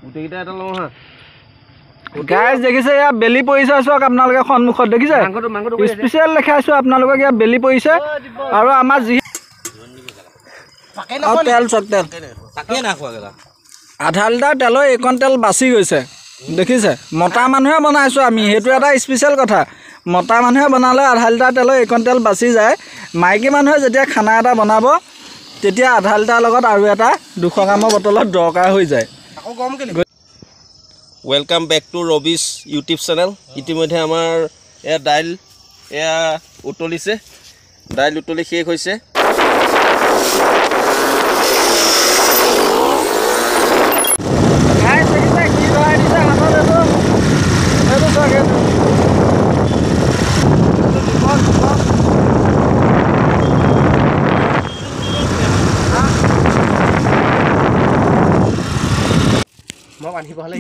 গোটেইকেইটা এটা লওঁ হা গাইজ দেখিছে ইয়াত বেলি পৰিছে চাওক আপোনালোকে সন্মুখত দেখিছে স্পেচিয়েল দেখাইছোঁ আপোনালোকক ইয়াত বেলি পৰিছে আৰু আমাৰ যি তেল চাওক তেল আধা লিটাৰ তেলৰ এইকণ তেল বাচি গৈছে দেখিছে মতা মানুহে বনাইছোঁ আমি সেইটো এটা স্পেচিয়েল কথা মতা মানুহে বনালে আধা লিটাৰ তেলৰ এইকণ তেল বাচি যায় মাইকী মানুহে যেতিয়া খানা এটা বনাব তেতিয়া আধা লিটাৰ লগত আৰু এটা 200 গ্ৰামৰ বটলত দৰকাৰ হৈ যায় welcome back to Rabi's YouTube channel ইতিমধ্যে আমাৰ এয়া দাইল এয়া উতলিছে দাইল উতলি শেষ হৈছে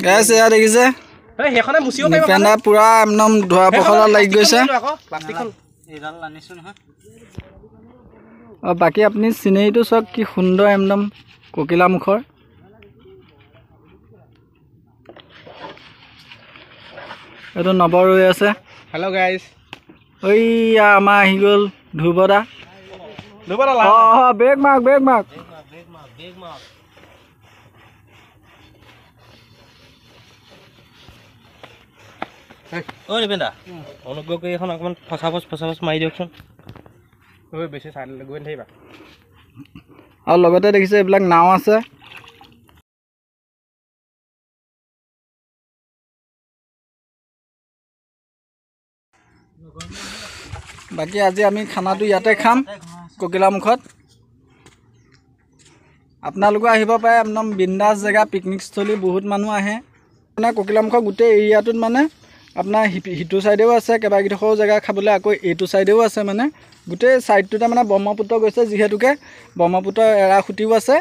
গাইজ এয়া দেখিছে পেণ্ডা পুৰা একদম ধোৱা পখলা লাগি গৈছে বাকী আপুনি চিনেৰীটো চাওক কি সুন্দৰ একদম ককিলা মুখৰ এইটো নৱ ৰৈ আছে হেল্ল' গাইজ ঐয়া আমাৰ আহি গ'ল ধ্ৰুৱদা বেগ মাৰ্ক ঐ নিপেন্দা অনুগ্ৰহ কৰি এখন অকণমান ফচাফচ মাৰি দিয়কচোন ঐ বেছি চাই গৈ নাথাকিবা আৰু লগতে দেখিছে এইবিলাক নাও আছে বাকী আজি আমি খানাটো ইয়াতে খাম ককিলামুখত আপোনালোকে আহিব পাৰে একদম বিন্দাছ জেগা পিকনিকস্থলী বহুত মানুহ আহে মানে ককিলামুখৰ গোটেই এৰিয়াটোত মানে আপোনাৰ সিটো চাইডেও আছে কেইবাকেইডোখৰো জেগা খাবলৈ আকৌ এইটো চাইডেও আছে মানে গোটেই চাইডটোতে মানে ব্ৰহ্মপুত্ৰ গৈছে যিহেতুকে ব্ৰহ্মপুত্ৰৰ এৰাসুতিও আছে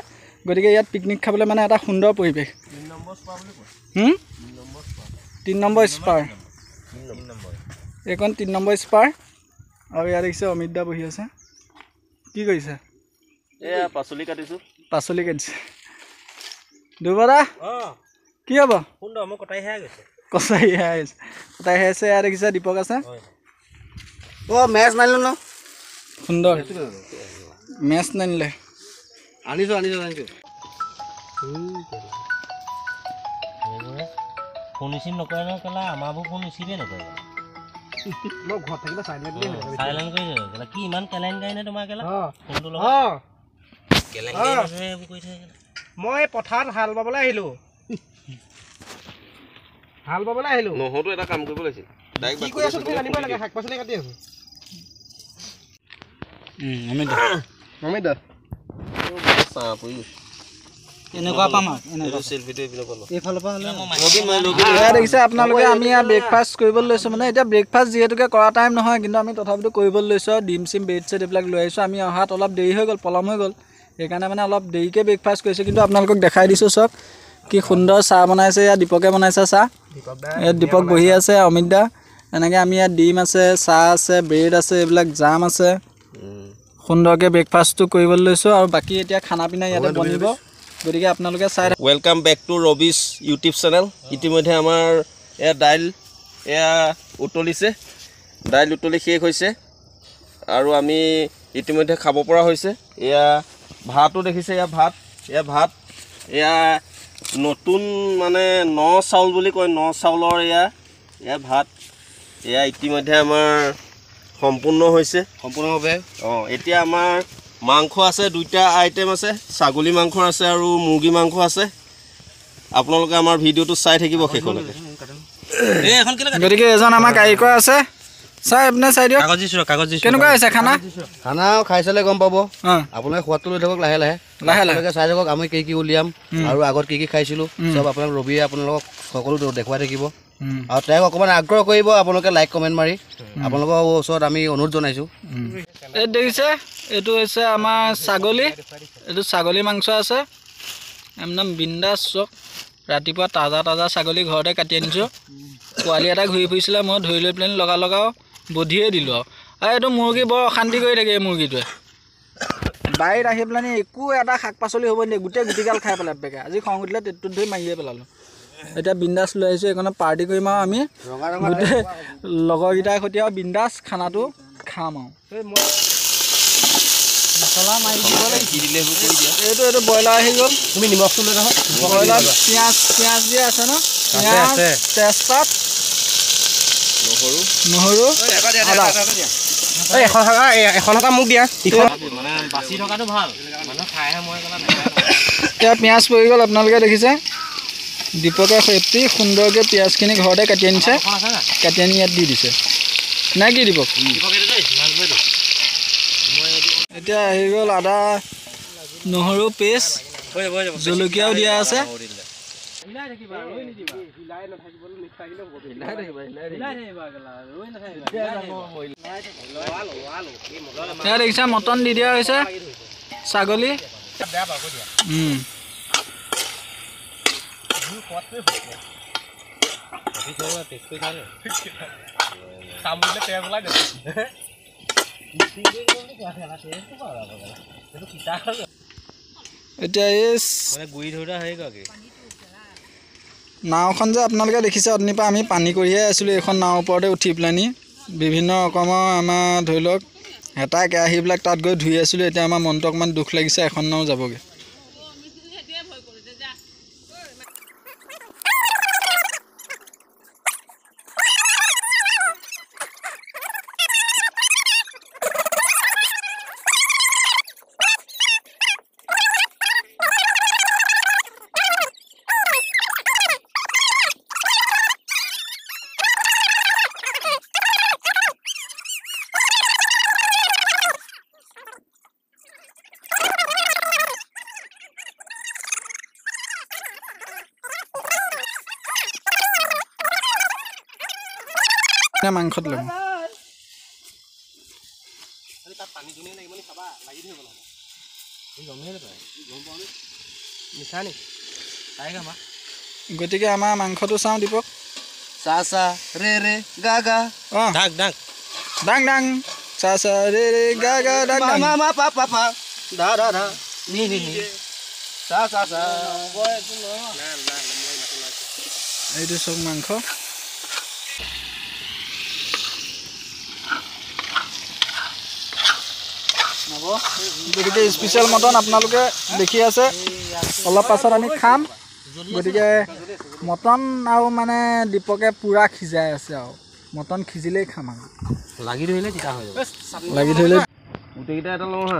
গতিকে ইয়াত পিকনিক খাবলৈ মানে এটা সুন্দৰ পৰিৱেশ 3 নম্বৰ স্পাৰ এইখন 3 নম্বৰ স্পাৰ আৰু ইয়াত দেখিছে অমিত দা বহি আছে কি কৰিছে এয়া পাচলি কাটিছে দুবৰা কি হ'ব সুন্দৰ মই কটাইহে গৈছে কটাই আছে ইয়াত দেখিছে দীপক আছে মেচ নানিলো ন সুন্দৰ মেচ নানিলে আনিছো ফোন ৰিচিভ নকৰে ন কেলা আমাৰবোৰ ফোন ৰিচিভে নকৰে মই ঘৰত থাকিলে সাইলেন্ট কৰি দিওঁ কেলা কি ইমান কেলেং গাই নে তোমাৰ কেলা ফোনটো লগত কেলেং গাই এইবোৰ কৰি থাকে মই পথাৰত হাল বাবলৈ আহিলো নহতো এটা কাম কৰিব লাগিছিল কি কৈ আছো তুমি জানিব লাগে শাক পাচলি কাটি আছো অমিত দা এনেকুৱা পাম দেখিছে আপোনালোকে আমি ইয়াত ব্ৰেকফাষ্ট কৰিবলৈ লৈছোঁ মানে এতিয়া ব্ৰেকফাষ্ট যিহেতুকে কৰা টাইম নহয় কিন্তু আমি তথাপিতো কৰিবলৈ লৈছোঁ ডিম চিম ব্ৰেড চেড এইবিলাক লৈ আহিছোঁ আমি অহাত অলপ দেৰি হৈ গ'ল পলম হৈ গ'ল সেইকাৰণে মানে অলপ দেৰিকৈ ব্ৰেকফাষ্ট কৰিছোঁ কিন্তু আপোনালোকক দেখাই দিছোঁ চাওক কি সুন্দৰ চাহ বনাইছে ইয়াত দীপকে বনাইছে চাহ ইয়াত দীপক বহি আছে অমিত দা এনেকৈ আমি ইয়াত ডিম আছে চাহ আছে ব্ৰেড আছে এইবিলাক জাম আছে সুন্দৰকৈ ব্ৰেকফাষ্টটো কৰিবলৈ লৈছোঁ আৰু বাকী এতিয়া খানা পিনা ইয়াতে বনিব গতিকে আপোনালোকে চাই welcome back to Rabi's YouTube channel ইতিমধ্যে আমাৰ এয়া দাইল এয়া উতলিছে দাইল উতলি শেষ হৈছে আৰু আমি ইতিমধ্যে খাব পৰা হৈছে এয়া ভাতো দেখিছে এয়া ভাত এয়া নতুন মানে ন চাউল বুলি কয় ন চাউলৰ এয়া ভাত এয়া ইতিমধ্যে আমাৰ সম্পূৰ্ণ হৈছে সম্পূৰ্ণভাৱে এতিয়া আমাৰ মাংস আছে দুইটা আইটেম আছে ছাগলী মাংস আছে আৰু মুৰ্গী মাংস আছে আপোনালোকে আমাৰ ভিডিঅ'টো চাই থাকিব শেষলৈকে গতিকে এজন আমাৰ কাৰিকৰ আছে চাই আপুনি চাই দিয়ক কাগজ কেনেকুৱা হৈছে খানা খাই চালে গম পাব আপোনালোকে সোৱাদটো লৈ থাকক লাহে লাহে চাই থাকক আমি কি উলিয়াম আৰু আগত কি খাইছিলোঁ চব আপোনালোক ৰবিয়ে আপোনালোকক সকলো দেখুৱাই থাকিব আৰু তেওঁক অকণমান আগ্ৰহ কৰিব আপোনালোকে লাইক কমেণ্ট মাৰি আপোনালোকৰ ওচৰত আমি অনুৰোধ জনাইছোঁ এই দেখিছে এইটো হৈছে আমাৰ ছাগলী এইটো ছাগলী মাংস আছে একদম বিন্দাছ চক ৰাতিপুৱা তাজা ছাগলী ঘৰতে কাটি আনিছোঁ পোৱালি এটা ঘূৰি ফুৰিছিলে মই ধৰি লৈ পেলাই লগাও বধিয়ে দিলোঁ আৰু এইটো মুৰ্গী বৰ অশান্তি কৰি থাকে এই মুৰ্গীটোৱে বাৰীত আহি পেলাই একো এটা শাক পাচলি হ'ব নিদিয়ে গোটেই গুটিগাল খাই পেলাই বেগে আজি খং উঠিলে টেটটোত ধৰি মাৰিয়ে পেলালোঁ এতিয়া বিন্দাছ লৈ আহিছোঁ এইখনত পাৰ্টি কৰিম আৰু আমি গোটেই লগৰকেইটাৰ সৈতে আৰু বিন্দাছ খানাটো খাম আৰু মছলা মাৰি দিব লাগিব এইটো ব্ৰইলাৰ আহি গ'ল তুমি নিমখটো লৈ নহয় ব্ৰইলাৰ পিঁয়াজ দিয়া আছে ন পিঁয়াজ তেজপাত নহৰু এখন টকা মোক দিয়া এতিয়া পিঁয়াজ পৰি গ'ল আপোনালোকে দেখিছে দীপকে অতি সুন্দৰকৈ পিঁয়াজখিনি ঘৰতে কাটি আনিছে কাটি আনি ইয়াত দি দিছে নাই কি দীপক এতিয়া আহি গ'ল আদা নহৰু পেষ্ট জলকীয়াও দিয়া আছে এতিয়া দেখিছা মটন দি দিয়া হৈছে ছাগলী এতিয়া এই নাওখন যে আপোনালোকে দেখিছে অথনিৰ পৰা আমি পানী কৰিহে আছিলোঁ এইখন নাৱৰ ওপৰতে উঠি পেলানি বিভিন্ন ৰকমৰ আমাৰ ধৰি লওক হেতা কেৰাহীবিলাক তাত গৈ ধুই আছিলোঁ এতিয়া আমাৰ মনটো অকণমান দুখ লাগিছে এখন নাও যাবগৈ মাংসত ল'ম গতিকে আমাৰ মাংসটো চাওঁ দীপক চা চা ৰে ৰে গা গা ডাক ডাক ডাং ডাং চা চা ৰে ৰে গা গা ডাক ডাং মা মা পা পা পা ধা ধা ধা নি নি নি চা চা চা এইটো চব মাংস গতিকে স্পেচিয়েল মটন আপোনালোকে দেখি আছে অলপ পাছত আমি খাম গতিকে মটন আৰু মানে দীপকে পূৰা সিজাই আছে আৰু মটন সিজিলেই খাম আৰু লাগি ধৰিলে তিতা হৈ যাব লাগি ধৰিলে গোটেইকেইটা এটা লওঁ হা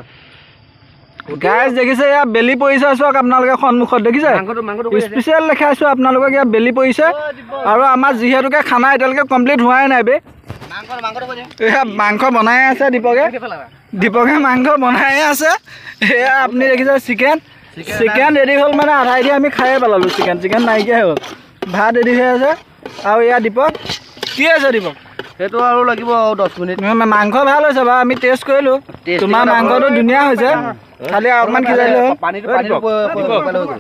গাইজ দেখিছে ইয়াত বেলি পৰিছে চাওক আপোনালোকে সন্মুখত দেখিছে স্পেচিয়েল দেখাইছোঁ আপোনালোকক ইয়াত বেলি পৰিছে আৰু আমাৰ যিহেতুকে খানা এতিয়ালৈকে কমপ্লিট হোৱাই নাই বে এয়া মাংস বনাই আছে দীপকে মাংস বনাই আছে এয়া আপুনি দেখিছে চিকেন ৰেডি হ'ল মানে আধাই দি আমি খায়ে পেলালোঁ চিকেন নাইকিয়াই হ'ল ভাত ৰেডি হৈ আছে আৰু এয়া দীপক কি আছে দীপক সেইটো আৰু লাগিব 10 মিনিট মাংস ভাল হৈছে বাৰু আমি টেষ্ট কৰিলোঁ তোমাৰ মাংসটো ধুনীয়া হৈছে খালি অকণমান সিজাইলে হ'ল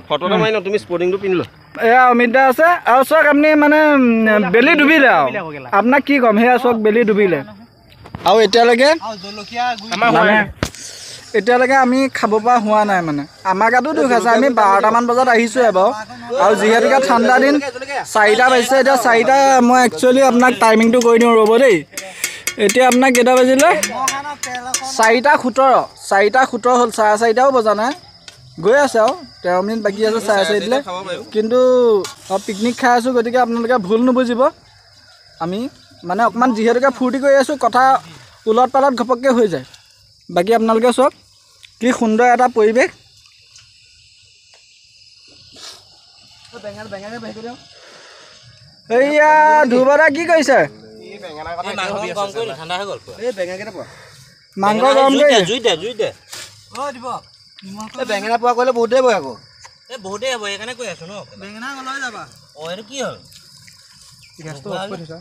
ফটো এটা মাৰি ন তুমি স্পৰ্টিংটো পিন্ধিলো এয়া অমিত দা আছে আৰু চাওক আপুনি মানে বেলি ডুবিলে আৰু আপোনাক কি ক'ম সেয়া চাওক বেলি ডুবিলে আৰু এতিয়ালৈকে আমি খাব পৰা হোৱা নাই মানে আমাৰ গাতো দুখ আছে আমি 12টামান বজাত আহিছোঁহে বাৰু আৰু যিহেতুকে ঠাণ্ডা দিন 4টা বাজিছে এতিয়া 4টা মই একচুৱেলি আপোনাক টাইমিংটো কৈ দিওঁ ৰ'ব দেই এতিয়া আপোনাক কেইটা বাজিলে 4:17 হ'ল 4:30ও বজা নাই গৈ আছে আৰু 13 মিনিট বাকী আছে 4:30 কিন্তু পিকনিক খাই আছোঁ গতিকে আপোনালোকে ভুল নুবুজিব আমি মানে অকণমান যিহেতুকে ফূৰ্তি কৰি আছোঁ কথা উলট পালট ঘপককৈ হৈ যায় বাকী আপোনালোকে চাওক কি সুন্দৰ এটা পৰিৱেশ এইয়া ধ্ৰুৱদা কি কৰিছে মাংস গৰম কৰি বেঙেনা পোৱা কৰিলে বহুত দেৰি বয় আকৌ বহুতেই হ'ব সেইকাৰণে কৈ আছো ন বেঙেনা লৈ যাবা অঁ এইটো কি হ'ল গেছটো অফ কৰি থৈছা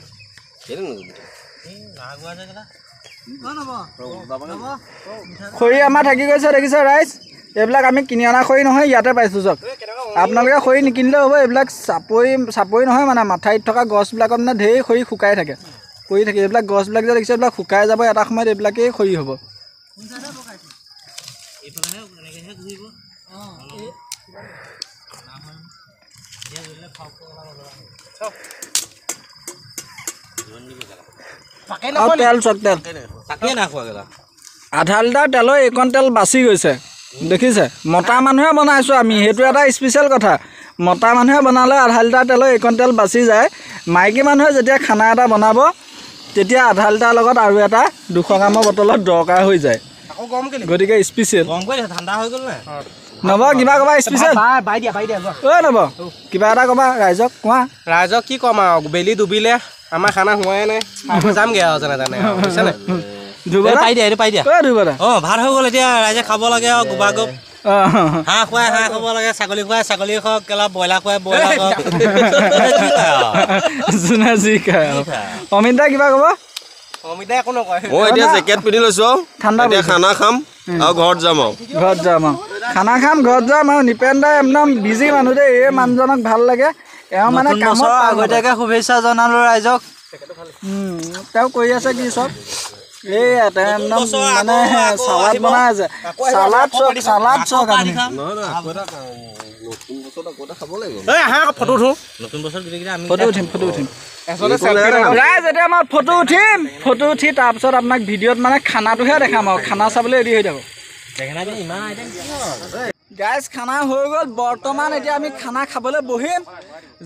খৰি আমাৰ থাকি গৈছে দেখিছে ৰাইজ এইবিলাক আমি কিনি অনা খৰি নহয় ইয়াতে পাইছোঁ চাওক আপোনালোকে খৰি নিকিনিলেও হ'ব এইবিলাক চাপৰি নহয় মানে মাথাইত থকা গছবিলাকত মানে ঢেৰ খৰি শুকাই থাকে পৰি থাকে এইবিলাক গছবিলাক যে দেখিছে এইবিলাক শুকাই যাব এটা সময়ত এইবিলাকেই খৰি হ'ব এইফালেহে এনেকৈহে ঘূৰিব তেল চক তেল তাকেই নাখোৱা গেলা আধা লিটাৰ তেলৰ এইকণ তেল বাচি গৈছে দেখিছে মতা মানুহে বনাইছোঁ আমি সেইটো এটা স্পেচিয়েল কথা মতা মানুহে বনালে আধা লিটাৰ তেলৰ এইকণ তেল বাচি যায় মাইকী মানুহে যেতিয়া খানা এটা বনাব তেতিয়া আধা লিটাৰ লগত আৰু এটা 200 গ্ৰামৰ বটলত দৰকাৰ হৈ যায় আকৌ গৰম কেলে গতিকে স্পেচিয়েল গৰম কৰি ঠাণ্ডা হৈ গ'ল নে নব কিবা ক'বা স্পেচিয়েল বাই দিয়া ঐ নব কিবা এটা ক'বা ৰাইজক কোৱা ৰাইজক কি ক'ম আৰু বেলি ডুবিলে আমাৰ খানা হোৱাই নাই যামগৈ আৰু যেনে তেনে বুজিছেনে পাই দিয়া এইটো পাই দিয়া অঁ ভাত হৈ গ'ল এতিয়া ৰাইজে খাব লাগে আৰু গোবা গোপ হাঁহ খুৱাই হাঁহ খাব লাগে ছাগলী খুৱাই ছাগলী খাওক কেলা ব্ৰইলাৰ খুৱাই ব্ৰইলাৰ খাওক যোনে যি খায় অমিত দা কিবা ক'ব অমিতাই একো নকয় মই এতিয়া জেকেট পিন্ধি লৈছোঁ ঠাণ্ডা এতিয়া খানা খাম আৰু ঘৰত যাম আৰু খানা খাম ঘৰত যাম আৰু নিপেন দাই একদম বিজি মানুহ দেই এই মানুহজনক ভাল লাগে এওঁ মানে কামৰ আগতীয়াকৈ শুভেচ্ছা জনালোঁ ৰাইজক তেওঁ কৰি আছে কি চব এইয়া তেওঁ একদম মানে চালাড বনাই আছে চালাড চক আপুনি ফটো উঠো নতুন বছৰ গোটেইকেইটা আমি ফটো উঠিম ৰাইজ এতিয়া আমাৰ ফটো উঠি তাৰপিছত আপোনাক ভিডিঅ'ত মানে খানাটোহে দেখাম আৰু খানা চাবলৈ ৰেডি হৈ থাকক গাইজ খানা হৈ গ'ল বৰ্তমান এতিয়া আমি খানা খাবলৈ বহিম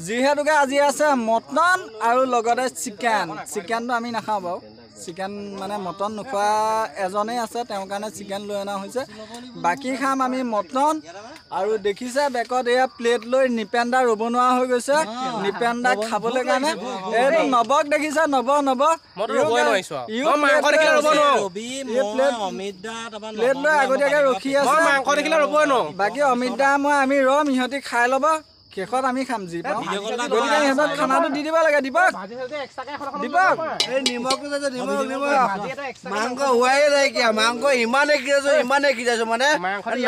যিহেতুকে আজি আছে মটন আৰু লগতে চিকেনটো আমি নাখাওঁ বাৰু চিকেন মানে মটন নোখোৱা এজনেই আছে তেওঁৰ কাৰণে চিকেন লৈ অনা হৈছে বাকী খাম আমি মটন আৰু দেখিছে বেকত এয়া প্লেট লৈ নিপেন দা ৰ'ব নোৱাৰা হৈ গৈছে নিপেন দা খাবলৈ কাৰণে এইটো নবক দেখিছে নব প্লেট লৈ আগতীয়াকৈ ৰখি আছে বাকী অমিত দা মই আমি ৰম ইহঁতি খাই ল'ব শেষত আমি খাম যি পাওঁ গতিকে ইহঁতক খানাটো দি দিব লাগে দীপক এই নিমখটো যে নিমখ মাংস হোৱাই নাইকিয়া মাংস ইমানে সিজাইছো মানে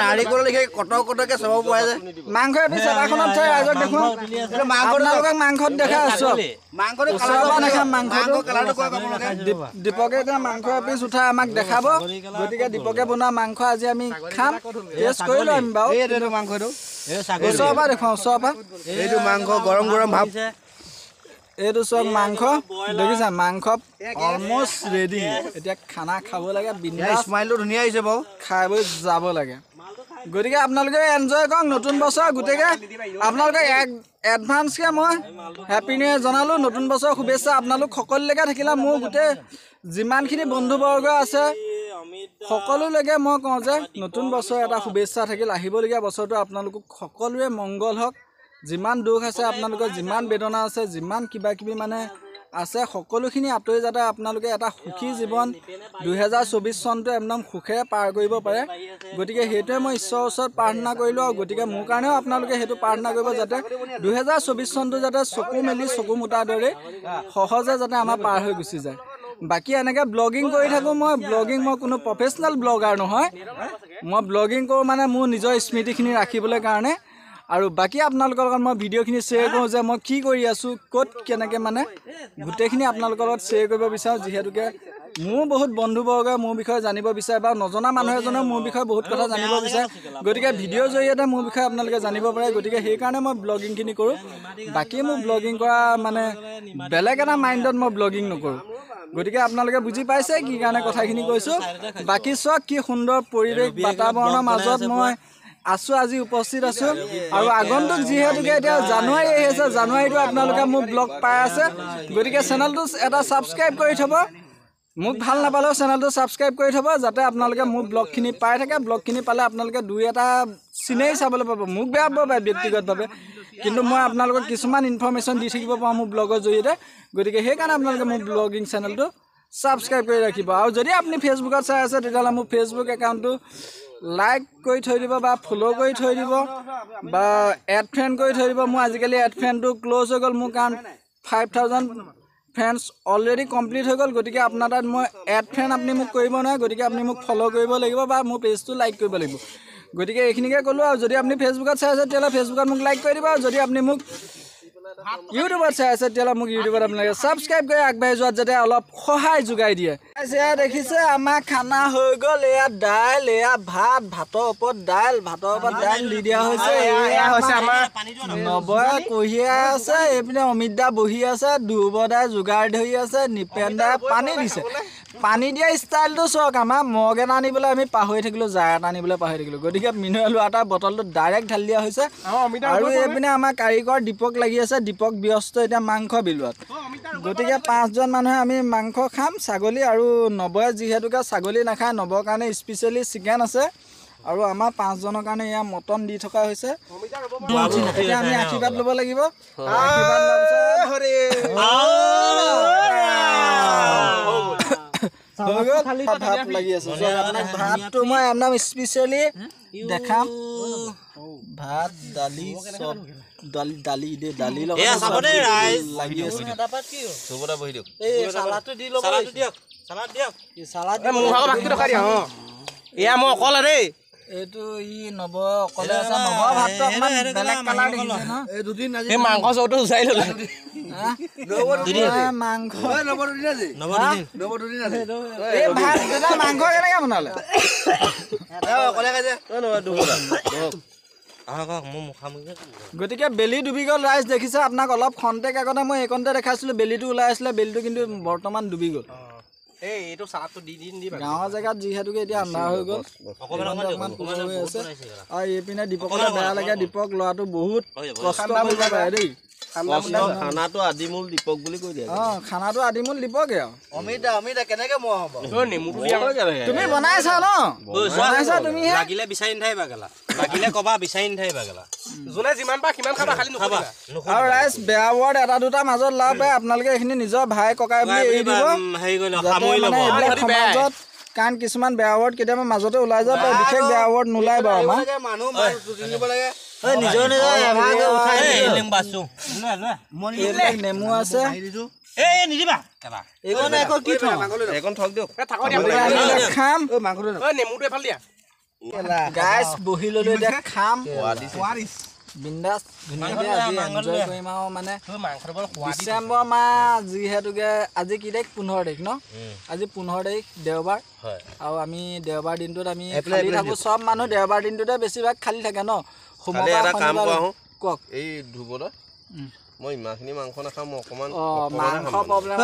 নাৰিকল লিখি কটককৈ চাব পৰা যায় মাংস এপিচ এটাখনত থৈ ৰাইজক দেখোঁ আপোনালোকক মাংসত দেখাই আছোঁ দীপকে এতিয়া মাংস এপিচ উঠাই আমাক দেখাব গতিকে দীপকে বনোৱা মাংস আজি আমি খাম টেষ্ট কৰিলোঁ আমি বাৰু এইটো মাংসটো ওচৰৰ পৰা দেখুৱাওঁ ওচৰৰ পৰা এইটো মাংস গৰম ভাৱ এইটো চব মাংস দেখিছা মাংস অলমষ্ট ৰেডি এতিয়া খানা খাব লাগে বিন্দাছ স্মাইলটো ধুনীয়া আহিছে বাৰু খাই বৈ যাব লাগে গতিকে আপোনালোকে এনজয় কৰক নতুন বছৰ গোটেইকে আপোনালোকে এডভান্সকৈ মই হেপী নিউ ইয়েৰ জনালোঁ নতুন বছৰৰ শুভেচ্ছা আপোনালোক সকলোলৈকে থাকিলে মোৰ গোটেই যিমানখিনি বন্ধুবৰ্গ আছে সকলোলৈকে মই কওঁ যে নতুন বছৰ এটা শুভেচ্ছা থাকিল আহিবলগীয়া বছৰটো আপোনালোকক সকলোৰে মংগল হওক যিমান দুখ আছে আপোনালোকৰ যিমান বেদনা আছে যিমান কিবাকিবি মানে আছে সকলোখিনি আঁতৰি যাতে আপোনালোকে এটা সুখী জীৱন 2024 চনটো একদম সুখেৰে পাৰ কৰিব পাৰে গতিকে সেইটোৱে মই ঈশ্বৰৰ ওচৰত প্ৰাৰ্থনা কৰিলোঁ আৰু গতিকে মোৰ কাৰণেও আপোনালোকে সেইটো প্ৰাৰ্থনা কৰিব যাতে 2024 চনটো যাতে চকু মেলি চকু মুটাৰ দৰে সহজে যাতে আমাৰ পাৰ হৈ গুচি যায় বাকী এনেকৈ ব্লগিং কৰি থাকোঁ মই কোনো প্ৰফেচনেল ব্লগাৰ নহয় মই ব্লগিং কৰোঁ মানে মোৰ নিজৰ স্মৃতিখিনি ৰাখিবলৈ কাৰণে আৰু বাকী আপোনালোকৰ লগত মই ভিডিঅ'খিনি শ্বেয়াৰ কৰোঁ যে মই কি কৰি আছোঁ ক'ত কেনেকৈ মানে গোটেইখিনি আপোনালোকৰ লগত শ্বেয়াৰ কৰিব বিচাৰোঁ যিহেতুকে মোৰ বহুত বন্ধুবৰ্গই মোৰ বিষয়ে জানিব বিচাৰে বা নজনা মানুহ এজনেও মোৰ বিষয়ে বহুত কথা জানিব বিচাৰে গতিকে ভিডিঅ'ৰ জৰিয়তে মোৰ বিষয়ে আপোনালোকে জানিব পাৰে গতিকে সেইকাৰণে মই ব্লগিংখিনি কৰোঁ বাকী মোৰ ব্লগিং কৰা মানে বেলেগ এটা মাইণ্ডত মই ব্লগিং নকৰোঁ গতিকে আপোনালোকে বুজি পাইছে কি কাৰণে কথাখিনি কৈছোঁ বাকী চাওক কি সুন্দৰ পৰিৱেশ বাতাবৰণৰ মাজত মই আছোঁ আজি উপস্থিত আছোঁ আৰু আগন্তুক যিহেতুকে এতিয়া জানুৱাৰী আহি আছে জানুৱাৰীটো আপোনালোকে মোৰ ব্লগ পাই আছে গতিকে চেনেলটো এটা ছাবস্ক্ৰাইব কৰি থ'ব মোক ভাল নাপালেও চেনেলটো ছাবস্ক্ৰাইব কৰি থ'ব যাতে আপোনালোকে মোৰ ব্লগখিনি পাই থাকে ব্লগখিনি পালে আপোনালোকে দুই এটা চিনেৰি চাবলৈ পাব মোক বেয়া পাব পাৰে ব্যক্তিগতভাৱে কিন্তু মই আপোনালোকক কিছুমান ইনফৰ্মেশ্যন দি থাকিব পাৰোঁ মোৰ ব্লগৰ জৰিয়তে গতিকে সেইকাৰণে আপোনালোকে মোৰ ব্লগিং চেনেলটো ছাবস্ক্ৰাইব কৰি ৰাখিব আৰু যদি আপুনি ফেচবুকত চাই আছে তেতিয়াহ'লে মোৰ ফেচবুক একাউণ্টটো লাইক কৰি থৈ দিব বা ফ'ল' কৰি থৈ দিব বা এড ফ্ৰেণ্ড কৰি থৈ দিব মোৰ আজিকালি এড ফ্ৰেণ্ডটো ক্ল'জ হৈ গ'ল মোৰ কাৰণ 5000 ফ্ৰেণ্ডছ অলৰেডি কমপ্লিট হৈ গ'ল গতিকে আপোনাৰ তাত মই এড ফ্ৰেণ্ড আপুনি মোক কৰিব নোৱাৰে গতিকে আপুনি মোক ফ'ল' কৰিব লাগিব বা মোৰ পেজটো লাইক কৰিব লাগিব গতিকে এইখিনিকে ক'লোঁ আৰু যদি আপুনি ফেচবুকত চাই আছে তেতিয়াহ'লে ফেচবুকত মোক লাইক কৰি দিব আৰু যদি আপুনি মোক ইউটিউবত চাই আছে তেতিয়াহ'লে মোক ইউটিউবত আপোনালোকে ছাবস্ক্ৰাইব কৰি আগবাঢ়ি যোৱাত যাতে অলপ সহায় যোগাই দিয়ে। এয়া দেখিছে আমাৰ খানা হৈ গ'ল। এয়া দাইল, এয়া ভাতৰ ওপৰত দাইল দি দিয়া হৈছে। এয়া হৈছে আমাৰ নবয়ে কঢ়িয়াই আছে, এইপিনে অমিত দা বহি আছে, ধ্ৰুৱদাই যোগাৰ ধৰি আছে, নিপেন দাই পানী দিছে। পানী দিয়া ষ্টাইলটো চাওক, আমাৰ মগ এটা আনিবলৈ আমি পাহৰি থাকিলোঁ, জাৰ এটা আনিবলৈ পাহৰি থাকিলোঁ। গতিকে মিনাৰেল ৱাটাৰ বটলটো ডাইৰেক্ট ঢালি দিয়া হৈছে। আৰু এইপিনে আমাৰ কাৰিকৰ দীপক লাগি আছে, দীপক ব্যস্ত এতিয়া মাংস বিলোৱাত। গতিকে 5জন মানুহে আমি মাংস খাম, ছাগলী। আৰু নবয়ে যিহেতুকে ছাগলী নাখায়, নবৰ কাৰণে স্পেচিয়েলি চিকেন আছে। আৰু আমাৰ 5জনৰ কাৰণে এয়া মটন দি থকা হৈছে। এতিয়া আমি আশীৰ্বাদ ল'ব লাগিব। আশীৰ্বাদ ভাত লাগি আছে। ভাতটো মই একদম স্পেচিয়েলি দেখাম। ভাত, দালি, চব দালি লাগি আছে। এয়া মই অকলে দেই। এইটো ই নব অকলে আছে। নবৰ ভাতটো অকমান বেলেগ কালাৰ দেখিছে ন? এই মাংস চৌটো উচাই ল'লে। মাংস মাংস কেনেকে বনালে? গতিকে বেলি ডুবি গ'ল ৰাইজ, দেখিছে আপোনাক অলপ খন্তেক আগতে মই এইকণতে দেখাইছিলোঁ, বেলিটো ওলাই আছিলে। বেলিটো কিন্তু বৰ্তমান ডুবি গ'ল। গাঁৱৰ জেগাত যিহেতুকে এতিয়া আন্ধাৰ হৈ গ'ল, অকণমান পোহৰ হৈ আছে। আৰু এইপিনে দীপকলৈ বেয়া লাগে, দীপক ল'ৰাটো বহুত কষ্ট কৰিব পাৰে দেই। খানাটো আদিমূল দীপক বুলি কৈ দিয়ে। খানাটো আদিমূল দীপকে আৰু অমিতা কেনেকে মোৱা হ'ব? তুমি বনাইছা ন? বনাইছা তুমি? লাগিলে বিচাৰি নাথাকিবা গেলা, লাগিলে কবা বিচাৰি নাথাকিবা গেলা। যোনে যিমান পায় সিমান খাবা, খালি নখাবা। আৰু ৰাইজ বেয়া ৱৰ্ড এটা দুটা মাজত লাভ পায়, আপোনালোকে এইখিনি নিজৰ ভাই ককাই বুলি এৰি দিব। সমাজত কাৰণ কিছুমান বেয়া ৱৰ্ড কেতিয়াবা মাজতে ওলাই যাব পাৰে, বিশেষ বেয়া ৱৰ্ড নোলাই বাৰু আমাৰ। নেমু আছে, খাম গাইজ, বহি ললো এতিয়া খাম বিন্দাছ ধুনীয়াকে আজি এনজয় কৰিম। আৰু মানে ডিচেম্বৰ মাহ যিহেতুকে আজি কি তাৰিখ? 15 তাৰিখ ন? আজি 15 তাৰিখ দেওবাৰ। আৰু আমি দেওবাৰ দিনটোত আমি খালী থাকো। চব মানুহ দেওবাৰ দিনটোতে বেছিভাগ খালী থাকে ন? কওক এই ধ্ৰুৱদা, মই ইমানখিনি মাংস নাখাম, মই অকণমান মাংস প্ৰব্লেম।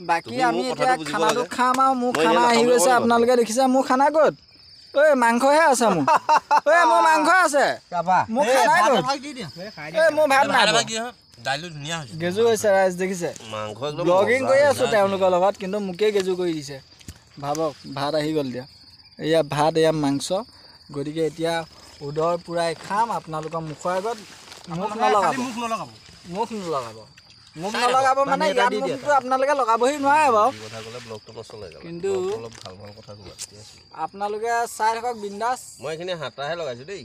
বাকী আমি এতিয়া খানাটো খাম। আৰু মোৰ খানা আহি গৈছে, আপোনালোকে দেখিছে মোৰ খানা ক'ত? ঐ মাংসহে আছে মোৰ। ঐ মোৰ মাংস আছে, মোৰ খানা ক'ত? মোৰ ভাত নাই। গেজু হৈছে ৰাইজ, দেখিছে? ব্লগিং কৰি আছো তেওঁলোকৰ লগত, কিন্তু মোকেই গেজু কৰি দিছে। ভাবক, ভাত আহি গ'ল দিয়া। এয়া ভাত, এয়া মাংস। গতিকে এতিয়া উদৰ পূৰাই খাম আপোনালোকৰ মুখৰ আগত। মুখ নলগাব মানে ইয়াত মুখটো আপোনালোকে লগাবহি নোৱাৰে বাৰু, কিন্তু আপোনালোকে চাই থাকক বিন্দাছ। মই এইখিনি হাতাহে লগাইছোঁ দেই,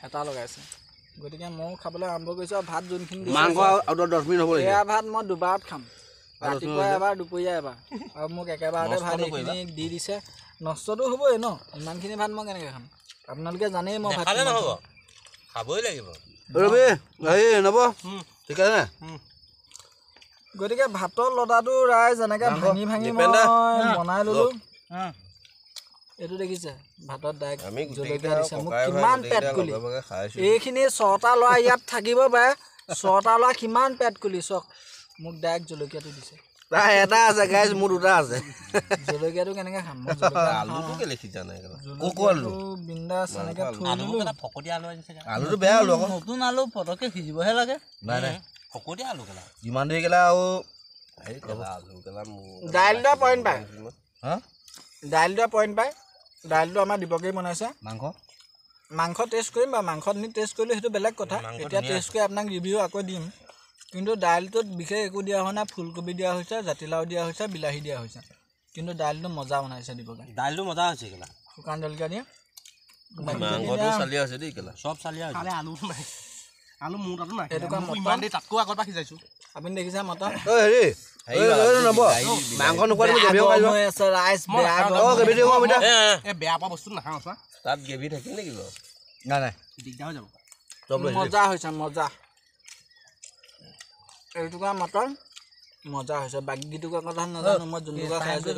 হেতা লগাইছে। গতিকে ময়ো খাবলৈ আৰম্ভ কৰিছোঁ। আৰু ভাত যোনখিনি এয়া ভাত মই দুবাৰত খাম, ৰাতিপুৱা এবাৰ, দুপৰীয়া এবাৰ। আৰু মোক একেবাৰতে ভাত এইখিনি দি দিছে। নষ্টটো হ'বই ন, ইমানখিনি ভাত মই কেনেকৈ খাম? আপোনালোকে জানেই মই ভাত খাবই লাগিব। গতিকে ভাতৰ লদাটো ৰাইজ এনেকৈ ভাঙি ভাঙি মই বনাই ল'লোঁ। এইটো দেখিছে? ভাতত ডাইৰেক্ট জলকীয়া দিছে। মোক কিমান পেট কুলি, এইখিনি 6টা ল'ৰা ইয়াত থাকিব পাৰে, 6টা ল'ৰা কিমান পেট কুলি চাওক। মোক ডাইৰেক্ট জলকীয়াটো দিছে। এটা আছে গাইজ, মোৰ 2টা আছে। জলকীয়াটো কেনেকৈ খাম? বিন্দাছ এনেকৈ থৈ দিলোঁ। আলুটো বেয়া আলু, নতুন আলু পটককৈ সিজিবহে লাগে। ফকতীয়া আলু গেলা যিমান দেৰি গেলা আৰু দাইলটোৱে পইণ্ট পায়, দাইলটোৱে পইণ্ট পায়। দাইলটো আমাৰ দীপকেই বনাইছে। মাংস টেষ্ট কৰিম বাৰু, মাংসত নি টেষ্ট কৰিলোঁ সেইটো বেলেগ কথা। এতিয়া টেষ্ট কৰি আপোনাক ৰিভিউ আকৌ দিম। কিন্তু দাইলটোত বিশেষ একো দিয়া হোৱা নাই। ফুলকবি দিয়া হৈছে, জাতিলাও দিয়া হৈছে, বিলাহী দিয়া হৈছে। কিন্তু দাইলটো মজা বনাইছে দীপকে। দাইলটো মজা হৈছে কেলা, শুকান জলকীয়া দিয়ে। মাংসটো চালিয়া হৈছে দেই কেলা, চব চালিয়া হৈছে। আলু মোৰ তাতো নাই, এইটো ইমান দেৰি তাতকৈ আগৰ পৰা সিজাইছোঁ। আপুনি দেখিছে মটন? মাংস নোখোৱা ৰাইচ বেয়া বেয়া পোৱা বস্তু নাখাওঁ চোৱা। তাত গ্ৰেভি থাকে নেকি বাৰু নাই নাই দিগদাৰ হৈ যাব চব লৈ মজা হৈছে মজা এইটুকুৰা মটন মজা হৈছে বাকীটুকুৰা কথা নাজানো মই যোনটুকুৰা খাই আছোঁ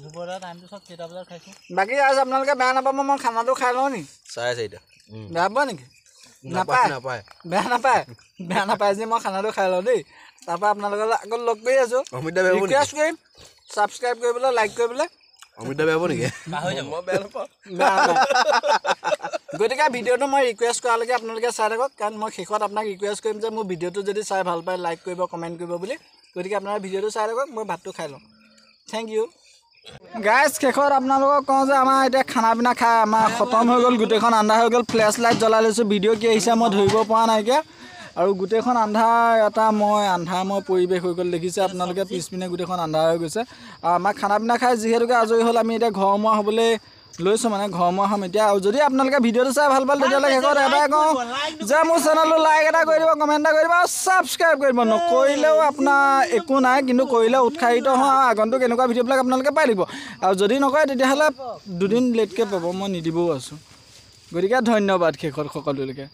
ধুবৰা টাইমটো চব কেইটা বজাত খাইছোঁ বাকী আজি আপোনালোকে বেয়া নাপাব মই খানাটো খাই লওঁ নি 4:30 বেয়া পোৱা নেকি নাপায় বেয়া নাপায় যে মই খানাটো খাই লওঁ দেই তাৰপৰা আপোনালোকৰ আগত লগ কৰি আছোঁ ৰিকুৱেষ্ট কৰিম ছাবস্ক্ৰাইব কৰিবলৈ লাইক কৰিবলৈ অমিতা বেয়া হ'ব নেকি মই বেয়া নাপাওঁ গতিকে ভিডিঅ'টো মই ৰিকুৱেষ্ট কৰালৈকে আপোনালোকে চাই থাকক কাৰণ মই শেষত আপোনাক ৰিকুৱেষ্ট কৰিম যে মোৰ ভিডিঅ'টো যদি চাই ভাল পায় লাইক কৰিব কমেণ্ট কৰিব বুলি গতিকে আপোনালোকে ভিডিঅ'টো চাই থাকক মই ভাতটো খাই লওঁ থেংক ইউ গাইজ শেষত আপোনালোকক কওঁ যে আমাৰ এতিয়া খানা পিনা খাই আমাৰ খতম হৈ গ'ল গোটেইখন আন্ধাৰ হৈ গ'ল ফ্লেছ লাইট জ্বলাই লৈছোঁ ভিডিঅ' কি আহিছে মই ধৰিব পৰা নাইকিয়া আৰু গোটেইখন আন্ধাৰময় পৰিৱেশ হৈ গ'ল দেখিছে আপোনালোকে পিছপিনে গোটেইখন আন্ধাৰ হৈ গৈছে আৰু আমাৰ খানা পিনা খাই যিহেতুকে আজৰি হ'ল আমি এতিয়া ঘৰমুৱা হ'বলৈ লৈছোঁ মানে ঘৰমুৱা হ'ম এতিয়া আৰু যদি আপোনালোকে ভিডিঅ'টো চাই ভাল পালে তেতিয়াহ'লে শেষত এটাই কওঁ যে মোৰ চেনেলটো লাইক এটা কৰি দিব কমেণ্ট এটা কৰি দিব আৰু ছাবস্ক্ৰাইব কৰিব নকৰিলেও আপোনাৰ একো নাই কিন্তু কৰিলে উৎসাহিত হওঁ আৰু আগন্তুক এনেকুৱা ভিডিঅ'বিলাক আপোনালোকে পাই দিব আৰু যদি নকৰে তেতিয়াহ'লে দুদিন লেটকৈ পাব মই নিদিবও আছোঁ গতিকে ধন্যবাদ শেষত সকলোলৈকে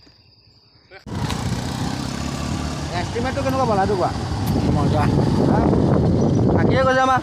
এষ্টিমেটটো কেনেকুৱা বনাইটো কোৱা মজা থাকিয়ে কৈছে আমাৰ